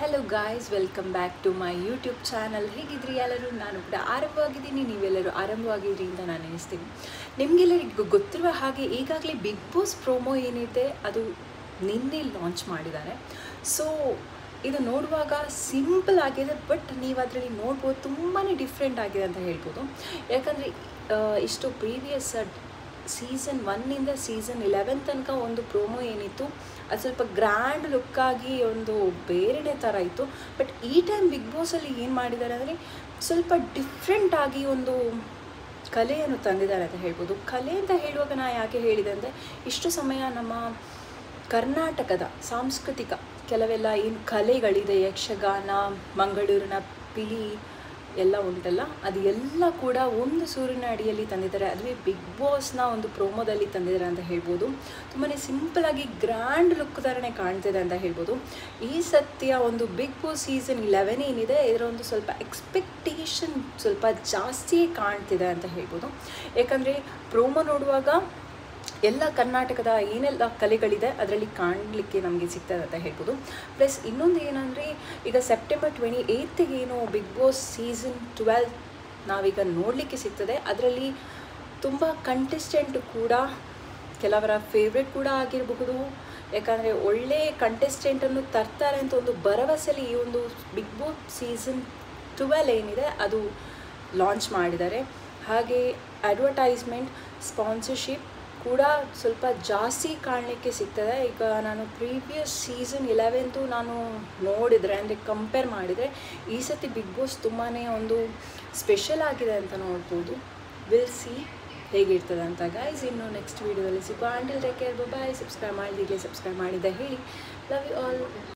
Hello guys, welcome back to my YouTube channel. ಹೇಗಿದ್ರಿ ಎಲ್ಲರೂ? ನಾನು ಕೂಡ ಆರಂಭವಾಗಿದ್ದೀನಿ, ನೀವೆಲ್ಲರೂ ಆರಂಭವಾಗಿದ್ರಿ ಅಂತ ನಾನು ಎನಿಸ್ತೀನಿ. ನಿಮಗೆಲ್ಲರಿಗೂ ಗೊತ್ತಿರುವ ಹಾಗೆ ಈಗಾಗಲೇ ಬಿಗ್ ಬಾಸ್ ಪ್ರೋಮೋ ಏನಿದೆ ಅದು ನಿನ್ನೆ ಲಾಂಚ್ ಮಾಡಿದ್ದಾರೆ. ಸೊ ಇದು ನೋಡುವಾಗ ಸಿಂಪಲ್ ಆಗಿದೆ, ಬಟ್ ನೀವು ಅದರಲ್ಲಿ ನೋಡ್ಬೋದು ತುಂಬಾ ಡಿಫ್ರೆಂಟ್ ಆಗಿದೆ ಅಂತ ಹೇಳ್ಬೋದು. ಯಾಕಂದರೆ ಇಷ್ಟು ಪ್ರೀವಿಯಸ್ ಸೀಸನ್ 1 ಸೀಸನ್ 11 ತನಕ ಒಂದು ಪ್ರೋಮೋ ಏನಿತ್ತು ಅದು ಸ್ವಲ್ಪ ಗ್ರ್ಯಾಂಡ್ ಲುಕ್ಕಾಗಿ ಒಂದು ಬೇರೆನೇ ಥರ ಇತ್ತು. ಬಟ್ ಈ ಟೈಮ್ ಬಿಗ್ ಬಾಸಲ್ಲಿ ಏನು ಮಾಡಿದ್ದಾರೆ ಅಂದರೆ ಸ್ವಲ್ಪ ಡಿಫ್ರೆಂಟಾಗಿ ಒಂದು ಕಲೆಯನ್ನು ತಂದಿದ್ದಾರೆ ಅಂತ ಹೇಳ್ಬೋದು. ಕಲೆ ಅಂತ ಹೇಳುವಾಗ ನಾನು ಯಾಕೆ ಹೇಳಿದೆ ಅಂದರೆ, ಇಷ್ಟು ಸಮಯ ನಮ್ಮ ಕರ್ನಾಟಕದ ಸಾಂಸ್ಕೃತಿಕ ಕೆಲವೆಲ್ಲ ಏನು ಕಲೆಗಳಿದೆ, ಯಕ್ಷಗಾನ, ಮಂಗಳೂರಿನ ಪಿಲಿ ಎಲ್ಲ ಉಂಟಲ್ಲ, ಅದು ಎಲ್ಲ ಕೂಡ ಒಂದು ಸೂರಿನ ಅಡಿಯಲ್ಲಿ ತಂದಿದ್ದಾರೆ. ಅದುವೇ ಬಿಗ್ ಬಾಸ್ನ ಒಂದು ಪ್ರೋಮೋದಲ್ಲಿ ತಂದಿದ್ದಾರೆ ಅಂತ ಹೇಳ್ಬೋದು. ತುಂಬಾ ಸಿಂಪಲಾಗಿ ಗ್ರ್ಯಾಂಡ್ ಲುಕ್ ಥರನೇ ಕಾಣ್ತಿದೆ ಅಂತ ಹೇಳ್ಬೋದು. ಈ ಸತ್ಯ ಒಂದು ಬಿಗ್ ಬಾಸ್ ಸೀಸನ್ 11 ಏನಿದೆ ಇದರ ಒಂದು ಸ್ವಲ್ಪ ಎಕ್ಸ್ಪೆಕ್ಟೇಷನ್ ಸ್ವಲ್ಪ ಜಾಸ್ತಿಯೇ ಕಾಣ್ತಿದೆ ಅಂತ ಹೇಳ್ಬೋದು. ಯಾಕಂದರೆ ಪ್ರೋಮೋ ನೋಡುವಾಗ ಎಲ್ಲ ಕರ್ನಾಟಕದ ಏನೆಲ್ಲ ಕಲೆಗಳಿದೆ ಅದರಲ್ಲಿ ಕಾಣಲಿಕ್ಕೆ ನಮಗೆ ಸಿಗ್ತದೆ ಅಂತ ಹೇಳ್ಬೋದು. ಪ್ಲಸ್ ಇನ್ನೊಂದು ಏನಂದರೆ, ಈಗ ಸೆಪ್ಟೆಂಬರ್ 28 ಏನು ಬಿಗ್ ಬಾಸ್ ಸೀಸನ್ 12 ನಾವೀಗ ನೋಡಲಿಕ್ಕೆ ಸಿಗ್ತದೆ. ಅದರಲ್ಲಿ ತುಂಬ ಕಂಟೆಸ್ಟೆಂಟ್ ಕೂಡ ಕೆಲವರ ಫೇವ್ರೆಟ್ ಕೂಡ ಆಗಿರಬಹುದು. ಯಾಕಂದರೆ ಒಳ್ಳೆಯ ಕಂಟೆಸ್ಟೆಂಟನ್ನು ತರ್ತಾರೆ ಅಂತ ಒಂದು ಭರವಸೆಯಲ್ಲಿ ಈ ಒಂದು ಬಿಗ್ ಬಾಸ್ ಸೀಸನ್ 12 ಏನಿದೆ ಅದು ಲಾಂಚ್ ಮಾಡಿದ್ದಾರೆ. ಹಾಗೆ ಅಡ್ವರ್ಟೈಸ್ಮೆಂಟ್, ಸ್ಪಾನ್ಸರ್ಶಿಪ್ ಕೂಡ ಸ್ವಲ್ಪ ಜಾಸ್ತಿ ಕಾಣಲಿಕ್ಕೆ ಸಿಗ್ತದೆ. ಈಗ ನಾನು ಪ್ರೀವಿಯಸ್ ಸೀಸನ್ 11 ನಾನು ನೋಡಿದರೆ ಅಂದರೆ ಕಂಪೇರ್ ಮಾಡಿದರೆ ಈ ಸತಿ ಬಿಗ್ ಬಾಸ್ ತುಂಬಾ ಒಂದು ಸ್ಪೆಷಲ್ ಆಗಿದೆ ಅಂತ ನೋಡ್ಬೋದು. ವಿಲ್ ಸಿ ಹೇಗಿರ್ತದೆ ಅಂತ ಗೈಸ್. ಇನ್ನು ನೆಕ್ಸ್ಟ್ ವೀಡಿಯೋದಲ್ಲಿ ಸಿಗುವ. Until take care, bye. Subscribe ಮಾಡಿದಿರಲಿ, ಸಬ್ಸ್ಕ್ರೈಬ್ ಮಾಡಿದ್ದೆ ಹೇಳಿ. Love you all.